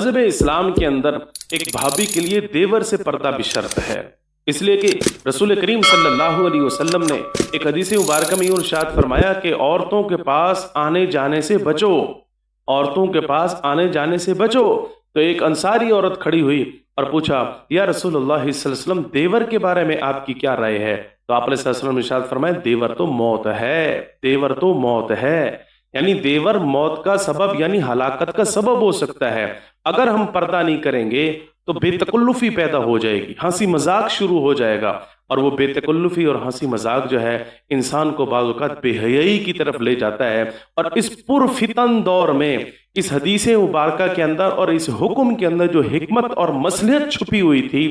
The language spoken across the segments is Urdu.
مذہب اسلام کے اندر ایک بھابھی کے لیے دیور سے پردہ بھی شرط ہے، اس لیے کہ رسول کریم صلی اللہ علیہ وسلم نے ایک حدیث مبارکہ میں یہ ارشاد فرمایا کہ عورتوں کے پاس آنے جانے سے بچو، عورتوں کے پاس آنے جانے سے بچو۔ تو ایک انصاری عورت کھڑی ہوئی اور پوچھا، یا رسول اللہ صلی اللہ علیہ وسلم دیور کے بارے میں آپ کی کیا رائے ہے؟ تو آپ علیہ الصلوۃ والسلام نے ارشاد فرمایا، دیور تو موت ہے، دیور تو موت ہے، یعنی دیور موت کا سبب یعنی ہلاکت کا سبب ہو سکتا ہے۔ اگر ہم پردہ نہیں کریں گے تو بے تکلفی پیدا ہو جائے گی، ہنسی مذاق شروع ہو جائے گا، اور وہ بے تکلفی اور ہنسی مذاق جو ہے انسان کو بعض اوقات بے حیائی کی طرف لے جاتا ہے۔ اور اس پرفتن دور میں اس حدیث مبارکہ کے اندر اور اس حکم کے اندر جو حکمت اور مصلحت چھپی ہوئی تھی،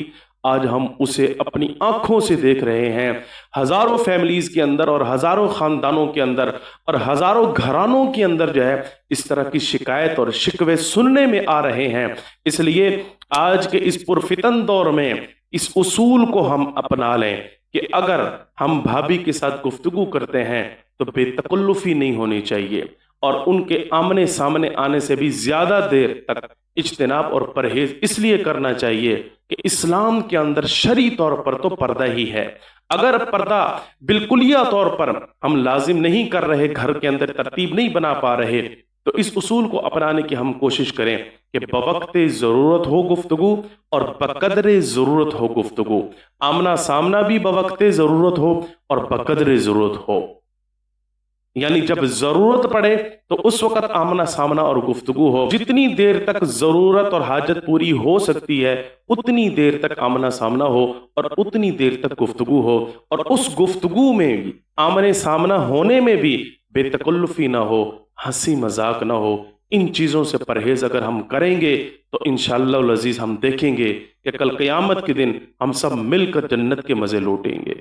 آج ہم اسے اپنی آنکھوں سے دیکھ رہے ہیں۔ ہزاروں فیملیز کے اندر اور ہزاروں خاندانوں کے اندر اور ہزاروں گھرانوں کے اندر جو ہے اس طرح کی شکایت اور شکوے سننے میں آ رہے ہیں۔ اس لیے آج کے اس پرفتن دور میں اس اصول کو ہم اپنا لیں کہ اگر ہم بھابھی کے ساتھ گفتگو کرتے ہیں تو بے تکلفی نہیں ہونی چاہیے، اور ان کے آمنے سامنے آنے سے بھی زیادہ دیر تک اجتناب اور پرہیز اس لیے کرنا چاہیے کہ اسلام کے اندر شرعی طور پر تو پردہ ہی ہے۔ اگر پردہ بالکلیہ طور پر ہم لازم نہیں کر رہے، گھر کے اندر ترتیب نہیں بنا پا رہے، تو اس اصول کو اپنانے کی ہم کوشش کریں کہ بوقت ضرورت ہو گفتگو اور بقدر ضرورت ہو گفتگو، آمنا سامنا بھی بوقت ضرورت ہو اور بقدر ضرورت ہو، یعنی جب ضرورت پڑے تو اس وقت آمنا سامنا اور گفتگو ہو۔ جتنی دیر تک ضرورت اور حاجت پوری ہو سکتی ہے اتنی دیر تک آمنا سامنا ہو اور اتنی دیر تک گفتگو ہو، اور اس گفتگو میں بھی آمنے سامنا ہونے میں بھی بے تکلفی نہ ہو، ہنسی مذاق نہ ہو۔ ان چیزوں سے پرہیز اگر ہم کریں گے تو انشاءاللہ العزیز ہم دیکھیں گے کہ کل قیامت کے دن ہم سب مل کر جنت کے مزے لوٹیں گے۔